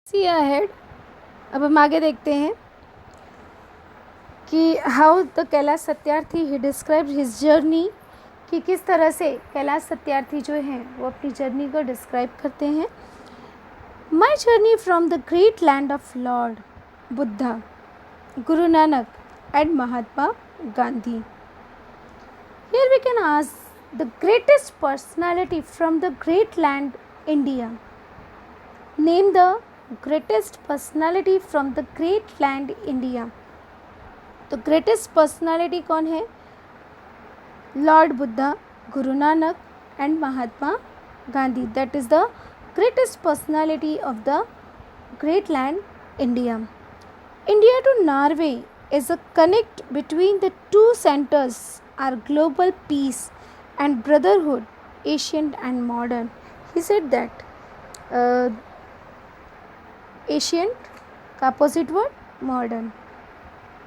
सी ahead. अब हम आगे देखते हैं कि how the Kailash Satyarthi he describe his journey, कि किस तरह से कैलाश सत्यार्थी जो हैं वो अपनी जर्नी को डिस्क्राइब करते हैं। My journey from the great land of Lord Buddha, Guru Nanak and Mahatma Gandhi. Here we can ask the greatest personality from the great land India. Name the greatest personality from the great land India. तो greatest personality कौन है? Lord Buddha, Guru Nanak and Mahatma Gandhi. That is the greatest personality of the great land India. India to Norway is a connect between the two centers are global peace and brotherhood, ancient and modern. He said that ancient का opposite word modern,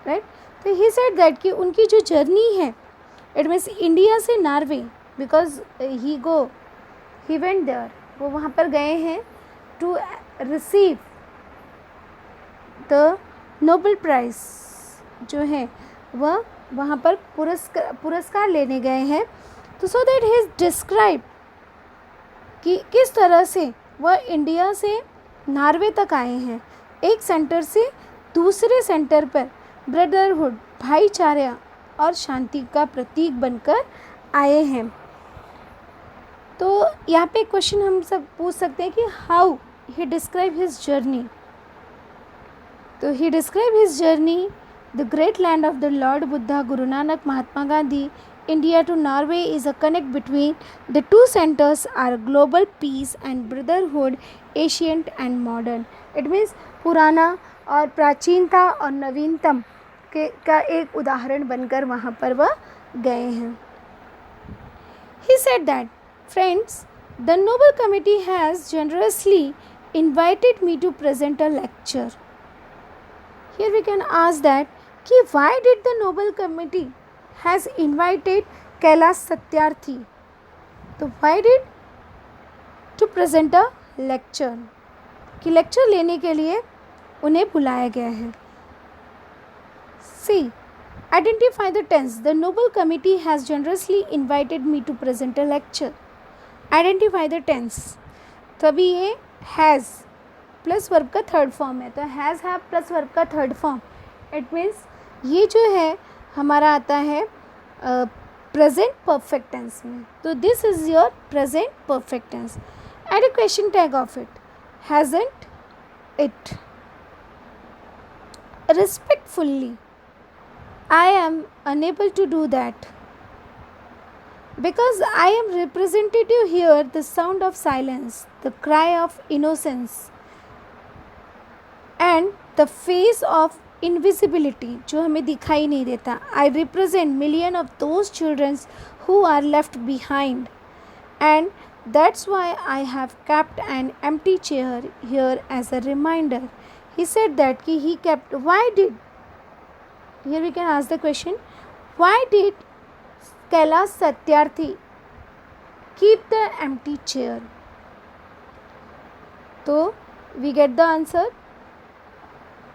right? तो he said that कि उनकी जो journey है it means India से Norway, because he went there, वो वहाँ पर गए हैं to receive the Nobel prize जो है वह वहाँ पर पुरस्कार लेने गए हैं। तो सो दैट ही डिस्क्राइब कि किस तरह से वह इंडिया से नॉर्वे तक आए हैं, एक सेंटर से दूसरे सेंटर पर ब्रदरहुड, भाईचारा और शांति का प्रतीक बनकर आए हैं। तो यहाँ पे क्वेश्चन हम सब पूछ सकते हैं कि how he describe his journey. तो he describe his journey the great land of the Lord Buddha, Guru Nanak, Mahatma Gandhi. India to Norway is a connect between the two centers are global peace and brotherhood, ancient and modern. It means पुराना और प्राचीनता और नवीनतम के का एक उदाहरण बनकर वहाँ पर वह गए हैं। He said that, friends, the Nobel Committee has generously invited me to present a lecture. Here we can ask that कि why did the Nobel Committee has invited Kailash Satyarthi? तो why did to present a lecture, कि lecture लेने के लिए उन्हें बुलाया गया है। See, identify the tense. The Nobel Committee has generously invited me to present a lecture. Identify the tense. तो अभी ये has प्लस वर्ब का थर्ड फॉर्म है, तो हैज़ हैव प्लस वर्ब का थर्ड फॉर्म, इट मीन्स ये जो है हमारा आता है प्रेजेंट परफेक्ट टेंस में। तो this is your present perfect tense. Add a question tag of it, hasn't it. Respectfully, I am unable to do that because I am representative here, the sound of silence, the cry of innocence and the face of invisibility जो हमें दिखाई नहीं देता. I represent million of those children who are left behind, and that's why I have kept an empty chair here as a reminder. He said that कि he kept, why did, here we can ask the question, why did Kailash Satyarthi keep the empty chair? तो we get the answer.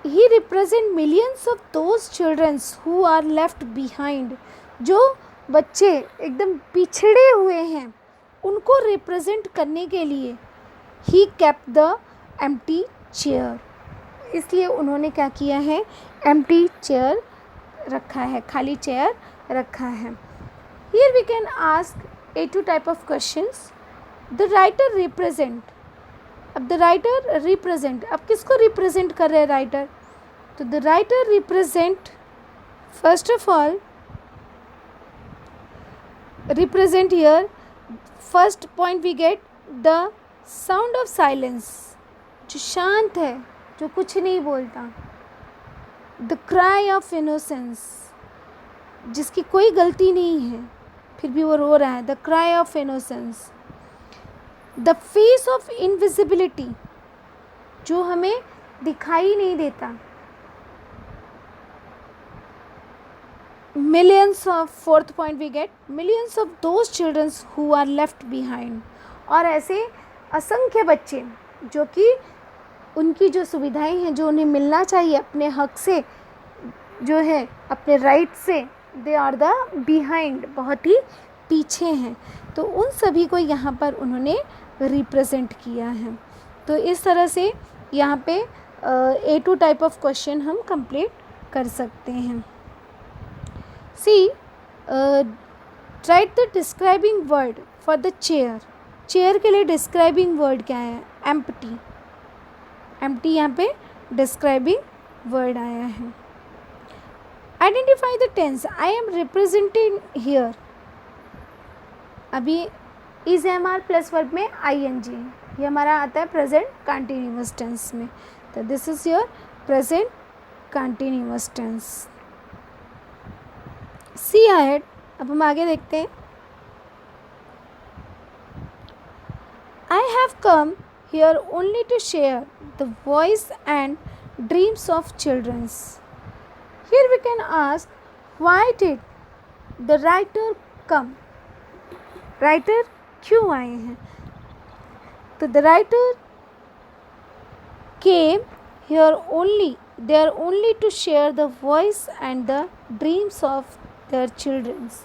He represent millions of those children who are left behind. जो बच्चे एकदम पिछड़े हुए हैं उनको represent करने के लिए he kept the empty chair. इसलिए उन्होंने क्या किया है, empty chair रखा है, खाली चेयर रखा है। Here we can ask A2 type of questions. The writer represent. अब the writer represent, अब किसको represent कर रहे हैं writer? तो the writer represent, first of all, represent here, first point we get the sound of silence, जो शांत है, जो कुछ नहीं बोलता. The cry of innocence, जिसकी कोई गलती नहीं है फिर भी वो रो रहा है, the cry of innocence. The face of invisibility, जो हमें दिखाई नहीं देता. Millions of, fourth point we get, millions of those childrens who are left behind, और ऐसे असंख्य बच्चे जो कि उनकी जो सुविधाएं हैं जो उन्हें मिलना चाहिए अपने हक से, जो है अपने राइट से, दे आर द बिहाइंड, बहुत ही पीछे हैं। तो उन सभी को यहाँ पर उन्होंने रिप्रेजेंट किया है। तो इस तरह से यहाँ पे A2 टाइप ऑफ क्वेश्चन हम कंप्लीट कर सकते हैं। C write the describing word for the chair. Chair के लिए डिस्क्राइबिंग वर्ड क्या है? एम्प्टी। एम्प्टी यहाँ पे डिस्क्राइबिंग वर्ड आया है। Identify the tense I am represented here. अभी is am are plus verb में ING, ये हमारा आता है प्रेजेंट कंटिन्यूअस टेंस में। तो this is your present continuous tense. See ahead, अब हम आगे देखते हैं। I have come here only to share the voice and dreams of childrens. Here we can ask why did the writer come. Writer क्यों आए हैं? तो the writer came here only, they are only to share the voice and the dreams of their childrens।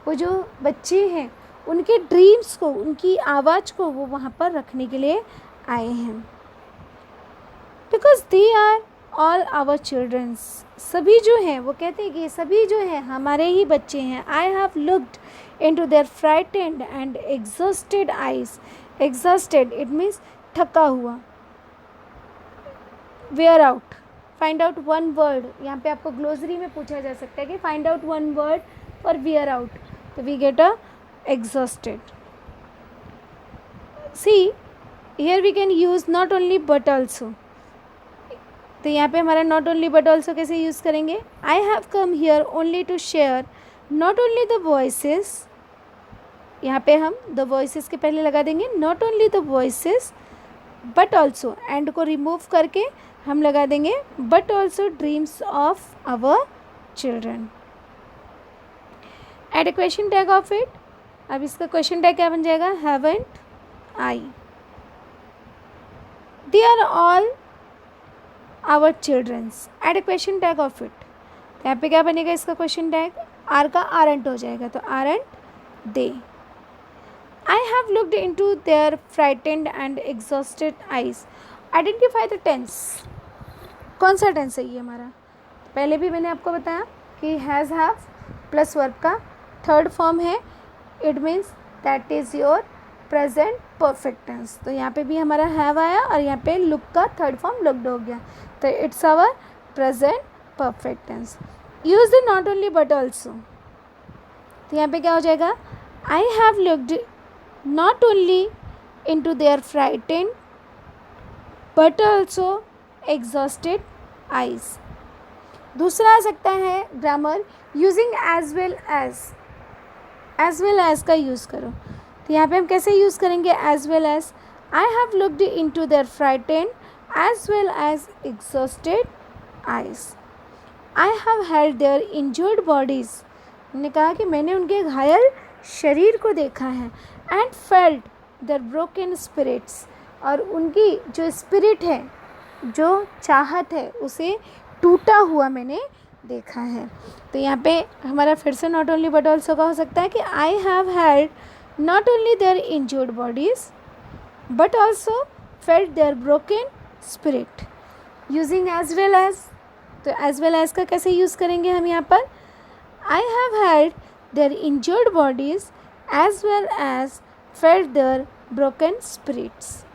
वो जो बच्चे हैं उनके dreams को, उनकी आवाज़ को वो वहाँ पर रखने के लिए आए हैं। Because they are all our childrens. सभी जो हैं वो कहते हैं कि ये सभी जो हैं हमारे ही बच्चे हैं। I have looked into their frightened and exhausted eyes। exhausted it means थका हुआ। wear out, find out one word। यहाँ पे आपको ग्लोसरी में पूछा जा सकता है कि find out one word for wear out, तो we get a exhausted। see here we can use not only but also। तो यहाँ पे हमारा not only but also कैसे यूज़ करेंगे? I have come here only to share not only the voices। यहाँ पे हम the voices के पहले लगा देंगे not only the voices but also, and को रिमूव करके हम लगा देंगे but also dreams of our children। add a question tag of it। अब इसका question tag क्या बन जाएगा? haven't I। they are all our childrens। add a question tag of it। यहाँ पे क्या बनेगा इसका क्वेश्चन टैग? आर का आरंट हो जाएगा, तो aren't they. I have looked into their frightened and exhausted eyes. Identify the tense. कौन सा टेंस है ये हमारा? पहले भी मैंने आपको बताया कि हैज़ हैव प्लस वर्ब का थर्ड फॉर्म है। It means that is your present perfect tense. तो यहाँ पे भी हमारा हैव आया और यहाँ पे लुक का थर्ड फॉर्म लुक्ड हो गया, तो it's our present perfect tense. Use the not only but also. तो यहाँ पे क्या हो जाएगा? I have looked not only into their frightened but also exhausted eyes. दूसरा आ सकता है grammar using as well as. As well as का यूज़ करो। तो यहाँ पे हम कैसे यूज़ करेंगे as well as? I have looked into their frightened as well as exhausted eyes. I have held their injured bodies. उन्होंने कहा कि मैंने उनके घायल शरीर को देखा है। And felt their broken spirits, और उनकी जो स्पिरिट है, जो चाहत है, उसे टूटा हुआ मैंने देखा है। तो यहाँ पे हमारा फिर से नॉट ओनली बट ऑल्सो का हो सकता है कि I have held not only their injured bodies but also felt their broken spirit using as well as. तो एज वेल एज का कैसे यूज़ करेंगे हम यहाँ पर? I have held their injured bodies as well as felt their broken spirits.